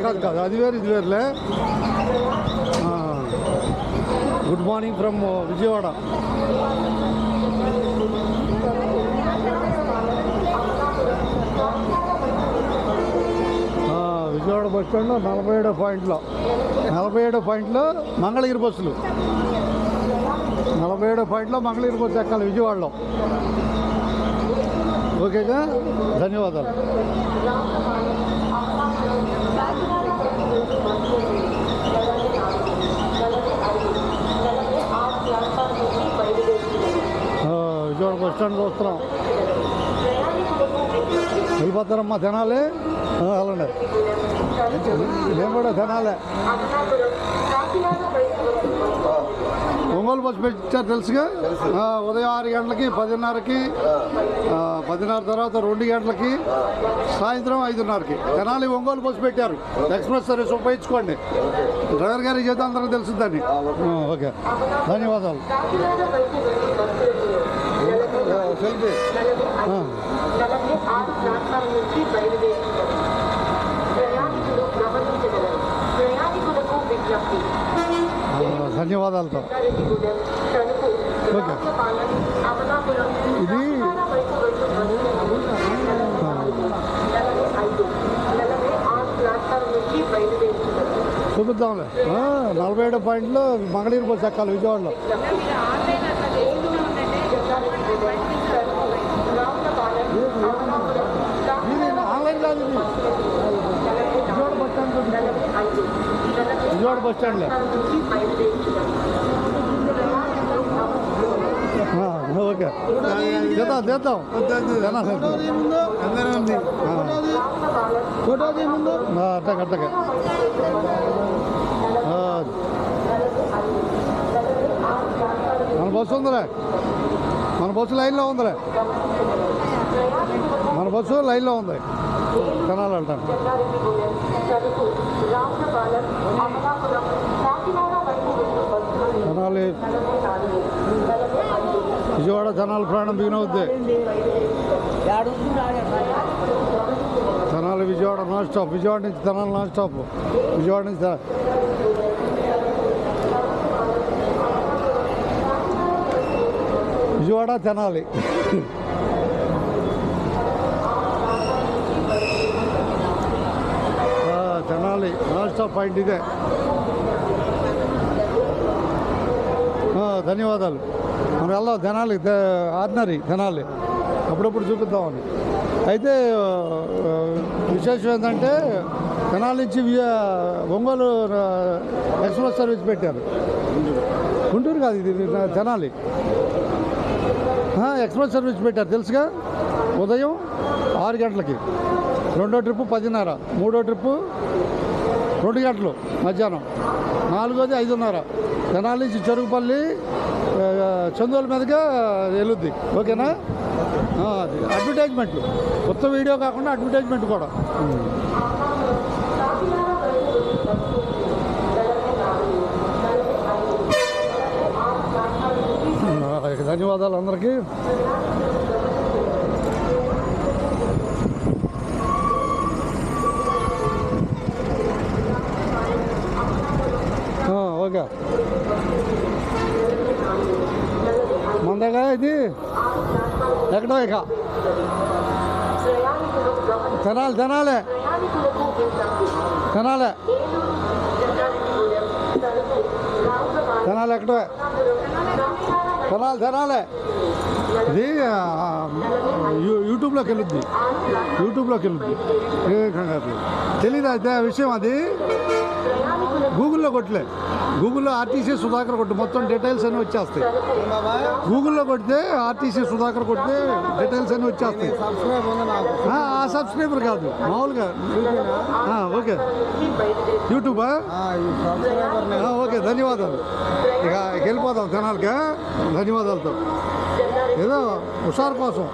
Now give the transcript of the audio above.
కాదు కాదు, అది వేరు ఇది వేరులే. Good morning from Vijayawada. Vijayawada bus స్టాండ్లో 47వ పాయింట్లో మంగళగిరి బస్సులు. 47వ పాయింట్లో మంగళగిరి బస్సు ఎక్కాలి విజయవాడలో. ఓకేగా, ధన్యవాదాలు. విజయవాడ బస్ స్టాండ్లో వస్తున్నాం. వెళ్ళిపోతారమ్మా తినాలి. అలాండి మేము కూడా తినాలి. ఒంగోలు బస్సు పెట్టారు తెలుసుగా. ఉదయం 6 గంటలకి, 10:30కి, 10:30 తర్వాత 2 గంటలకి, సాయంత్రం 5:30కి తెనాలి ఒంగోలు బస్సు పెట్టారు. ఎక్స్ప్రెస్ సర్వీస్ ఉపయోగించుకోండి. డ్రైవర్ గారికి చేద్దాం, అందరికీ తెలుసుద్దని. ఓకే, ధన్యవాదాలు. ధన్యవాదాలతో. ఓకే, ఇది చూపిద్దాంలే. 47వ పాయింట్లో మంగళగిరి బస్సు ఎక్కాలి విజయవాడలో. ఆన్లైన్ కాదు, ఇది Vijayawada bus stand. Vijayawada bus స్టాండ్లే. ఓకే, చేద్దాం చేద్దాం. అట్టగా అట్టగా మన బస్సు ఉందిలే. మన బస్సు లైన్లో ఉందిలే. మన బస్సు లైన్లో ఉంది. తెనాలి వెళ్తాను. తెనాలి విజయవాడ తెనాలి ప్రయాణం బిగిన్ అవుద్ది. Tenali Vijayawada non stop. విజయవాడ నుంచి తెనాలి నాన్ స్టాప్. విజయవాడ నుంచి Vijayawada Tenali. Tenali non stop point ఇదే. ధన్యవాదాలు. మనం వెళ్దాం తెనాలి. ఆర్డినరీ తెనాలి అప్పుడప్పుడు చూపిద్దామని. అయితే విశేషం ఏంటంటే తెనాలి నుంచి ఒంగోలు ఎక్స్ప్రెస్ సర్వీస్ పెట్టారు. గుంటూరు కాదు, ఇది తెనాలి ఎక్స్ప్రెస్ సర్వీస్ పెట్టారు తెలుసుగా. ఉదయం 6 గంటలకి, 2వ ట్రిప్పు 10:30, 3వ ట్రిప్పు 2 గంటలు మధ్యాహ్నం, 4వది 5:30. తెనాలి నుంచి చెరుకుపల్లి చందోల మీదుగా వెళ్ళుద్ది. ఓకేనా? అది అడ్వర్టైజ్మెంట్, కొత్త వీడియో కాకుండా అడ్వర్టైజ్మెంట్ కూడా. ధన్యవాదాలు అందరికీ. ఓకే, మందగా ఇది ఎక్కడో ఇక తెనాలి తెనాలి తెనాలి తెనాలి ఎక్కడో తెనాలి తెనాలి. ఇది యూట్యూబ్లోకి వెళ్ళుద్ది. ఏ కంగారు తెలీదు అయితే విషయం. అది గూగుల్లో కొట్టలే. గూగుల్లో ఆర్టీసీ సుధాకర్ కొట్టు, మొత్తం డీటెయిల్స్ అన్నీ వచ్చేస్తాయి. గూగుల్లో కొడితే ఆర్టీసీ సుధాకర్ కొడితే డీటెయిల్స్ అన్నీ వచ్చేస్తాయి. ఆ సబ్స్క్రైబర్ కాదు, మామూలుగా. ఓకే, యూట్యూబా? ఓకే, ధన్యవాదాలు. ఇక వెళ్ళిపోదాం తెనాలిగా. ధన్యవాదాలతో. ఏదో హుషారు కోసం.